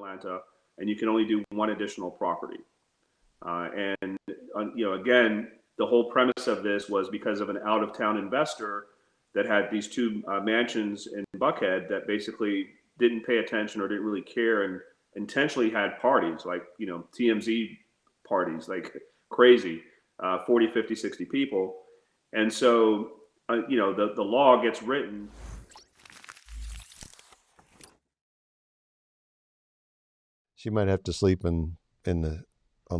Atlanta, and you can only do one additional property. Again, the whole premise of this was because of an out-of-town investor that had these two mansions in Buckhead that basically didn't pay attention or didn't really care and intentionally had parties like, TMZ parties, like crazy, 40, 50, 60 people. And so, the law gets written. She might have to sleep on the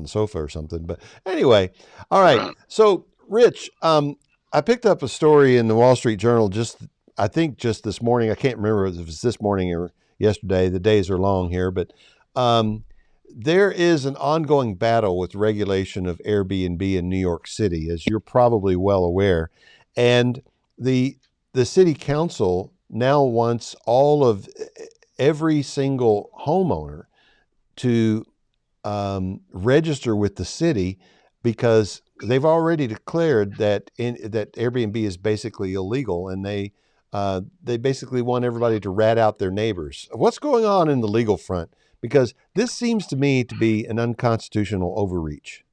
sofa or something. But anyway, all right. So, Rich, I picked up a story in the Wall Street Journal I think just this morning. I can't remember if it was this morning or yesterday. The days are long here, but there is an ongoing battle with regulation of Airbnb in New York City, as you're probably well aware. And the city council now wants every single homeowner to register with the city, because they've already declared that Airbnb is basically illegal, and they basically want everybody to rat out their neighbors. What's going on in the legal front? Because this seems to me to be an unconstitutional overreach.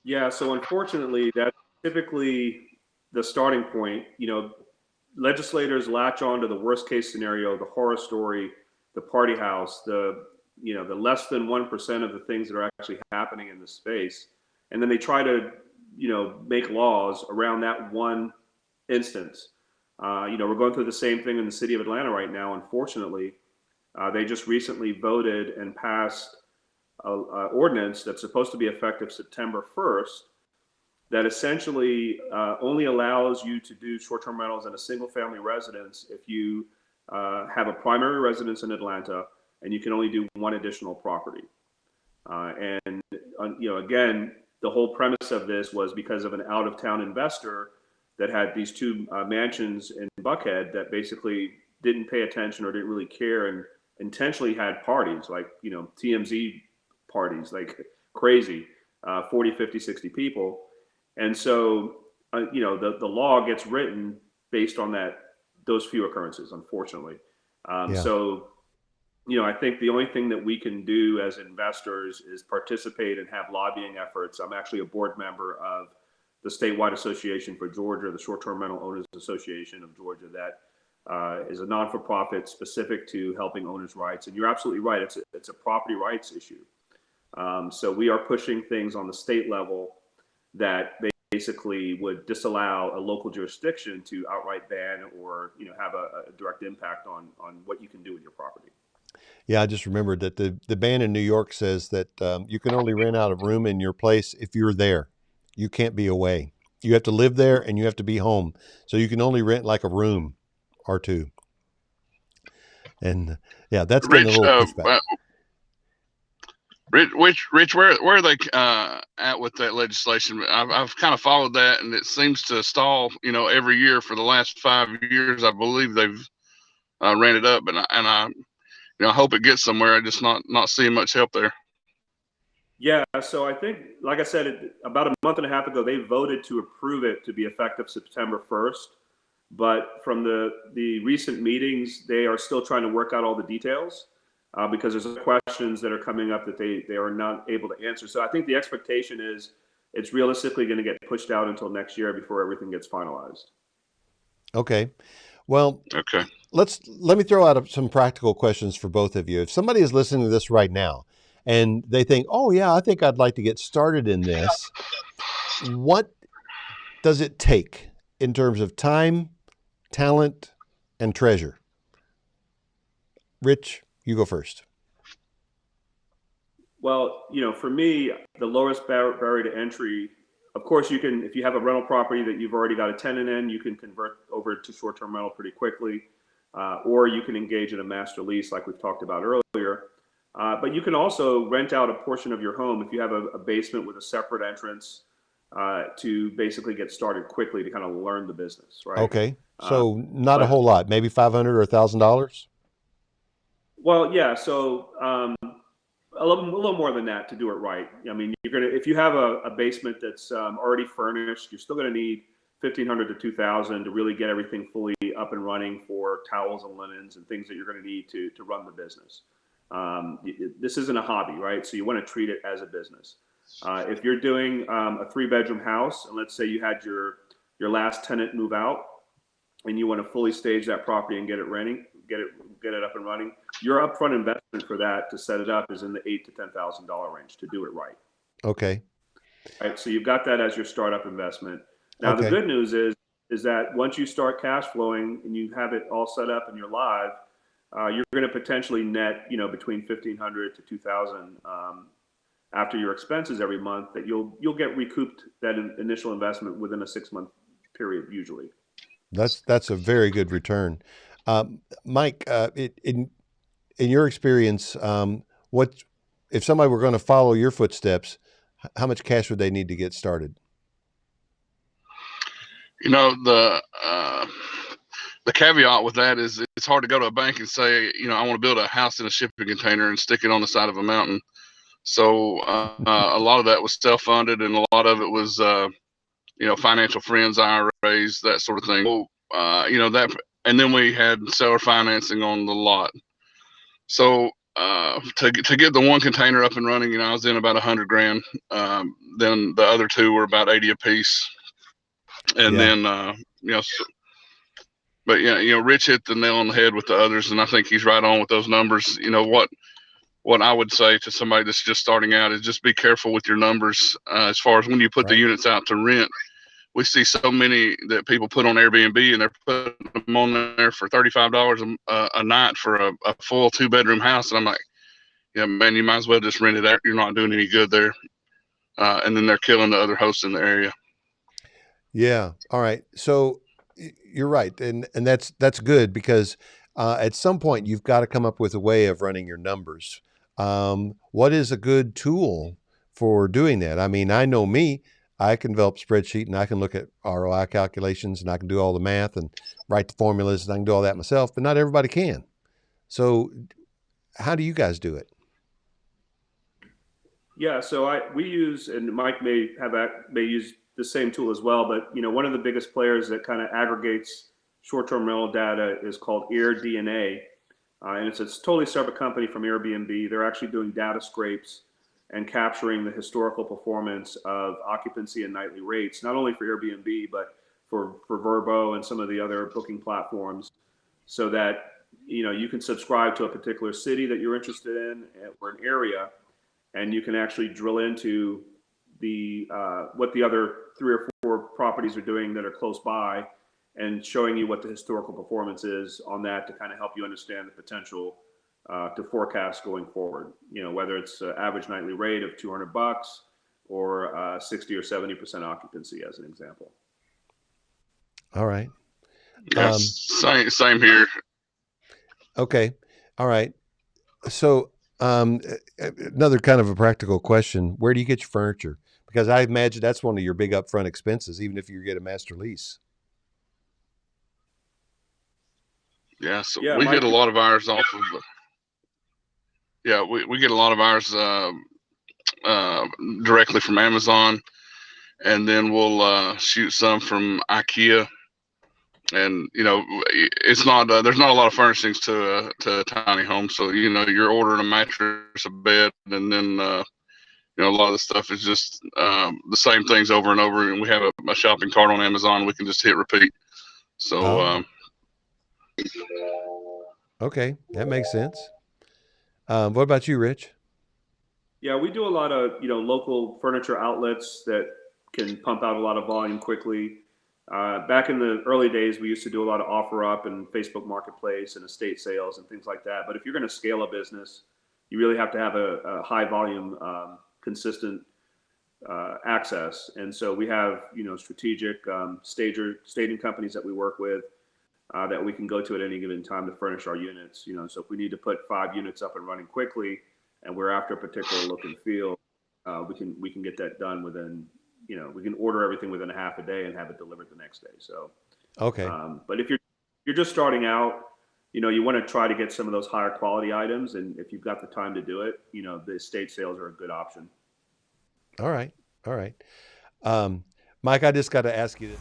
Yeah, so unfortunately, that's typically the starting point. Legislators latch on to the worst case scenario, the horror story, the party house, the less than 1% of the things that are actually happening in the space. And then they try to, make laws around that one instance. We're going through the same thing in the city of Atlanta right now. Unfortunately, they just recently voted and passed an ordinance that's supposed to be effective September 1st that essentially only allows you to do short-term rentals in a single-family residence if you have a primary residence in Atlanta, and you can only do one additional property. Again, the whole premise of this was because of an out-of-town investor that had these two mansions in Buckhead that basically didn't pay attention or didn't really care and intentionally had parties like, TMZ parties, like crazy, 40, 50, 60 people. And so, the law gets written based on those few occurrences, unfortunately. So, I think the only thing that we can do as investors is participate and have lobbying efforts. I'm actually a board member of the statewide association for Georgia, the Short-Term Rental Owners Association of Georgia, that is a non-for-profit specific to helping owners' rights. And you're absolutely right. It's a property rights issue. So we are pushing things on the state level that basically would disallow a local jurisdiction to outright ban or have a direct impact on what you can do with your property. Yeah, I just remembered that the ban in New York says that you can only rent out a room in your place if you're there. You can't be away. You have to live there and you have to be home. So you can only rent like a room or two. And yeah, that's getting a little pushback. Rich, where are they at with that legislation? I've kind of followed that, and it seems to stall. Every year for the last 5 years, I believe they've ran it up, and I hope it gets somewhere. I just not seeing much help there. Yeah, so I think, like I said, about a month and a half ago, they voted to approve it to be effective September 1st. But from the recent meetings, they are still trying to work out all the details because there's questions that are coming up that they are not able to answer. So I think the expectation is it's realistically going to get pushed out until next year before everything gets finalized. Okay. Well, let me throw out some practical questions for both of you. If somebody is listening to this right now and they think, oh yeah, I think I'd like to get started in this, what does it take in terms of time, talent, and treasure? Rich, you go first. Well, for me, the lowest barrier to entry, of course, you can, if you have a rental property that you've already got a tenant in, you can convert over to short-term rental pretty quickly, or you can engage in a master lease like we've talked about earlier. But you can also rent out a portion of your home if you have a basement with a separate entrance to basically get started quickly to kind of learn the business, right? Okay, so not a whole lot, maybe $500 or $1,000? Well, yeah, so a little more than that to do it right. I mean, if you have a basement that's already furnished, you're still going to need 1,500 to 2,000 to really get everything fully up and running for towels and linens and things that you're going to need to run the business. This isn't a hobby, right? So you want to treat it as a business. If you're doing a 3-bedroom house, and let's say you had your last tenant move out, and you want to fully stage that property and get it up and running, your upfront investment for that to set it up is in the $8,000 to $10,000 range to do it right. Okay. Right. So you've got that as your startup investment. Now the Okay. good news is that once you start cash flowing and you have it all set up and you're live, you're going to potentially net, between 1,500 to 2,000 after your expenses every month. That you'll get recouped that initial investment within a 6-month period usually. That's a very good return. Mike, in your experience, what if somebody were going to follow your footsteps? How much cash would they need to get started? The caveat with that is it's hard to go to a bank and say, I want to build a house in a shipping container and stick it on the side of a mountain. So a lot of that was self-funded, and a lot of it was, financial friends, IRAs, that sort of thing. That, and then we had seller financing on the lot. So to get the one container up and running, I was in about $100,000. Then the other two were about 80 a piece, and then but Rich hit the nail on the head with the others, and I think he's right on with those numbers. What I would say to somebody that's just starting out is just be careful with your numbers as far as when you put the units out to rent. We see so many that people put on Airbnb, and they're putting them on there for $35 a night for a full 2-bedroom house. And I'm like, yeah, man, you might as well just rent it out. You're not doing any good there. And then they're killing the other hosts in the area. Yeah. All right. So you're right. And that's good because at some point you've got to come up with a way of running your numbers. What is a good tool for doing that? I mean, I know me, I can develop a spreadsheet and I can look at ROI calculations and I can do all the math and write the formulas and I can do all that myself, but not everybody can. So how do you guys do it? Yeah, so we use, and Mike may use the same tool as well, but one of the biggest players that kind of aggregates short-term rental data is called AirDNA, and it's a totally separate company from Airbnb. They're actually doing data scrapes and capturing the historical performance of occupancy and nightly rates, not only for Airbnb, but for Vrbo and some of the other booking platforms, so that you can subscribe to a particular city that you're interested in or an area, and you can actually drill into what the other 3 or 4 properties are doing that are close by, and showing you what the historical performance is on that to kind of help you understand the potential to forecast going forward. Whether it's average nightly rate of $200 or 60 or 70% occupancy, as an example. All right. Same here. Okay. All right. So another kind of a practical question: where do you get your furniture? Because I imagine that's one of your big upfront expenses, even if you get a master lease. Yeah. So we get a lot of ours off of. We get a lot of ours directly from Amazon, and then we'll shoot some from IKEA. And it's not there's not a lot of furnishings to a tiny home, so you're ordering a mattress, a bed, and then a lot of the stuff is just the same things over and over. And we have a shopping cart on Amazon. We can just hit repeat. So okay, that makes sense. What about you, Rich? Yeah, we do a lot of local furniture outlets that can pump out a lot of volume quickly. Back in the early days, we used to do a lot of OfferUp and Facebook Marketplace and estate sales and things like that. But if you're going to scale a business, you really have to have a high volume, consistent access. And so we have strategic staging companies that we work with that we can go to at any given time to furnish our units. So if we need to put 5 units up and running quickly, and we're after a particular look and feel, we can get that done within. We can order everything within a half a day and have it delivered the next day. So, okay. But if you're just starting out, you want to try to get some of those higher quality items, and if you've got the time to do it, the estate sales are a good option. All right. Mike, I just got to ask you this.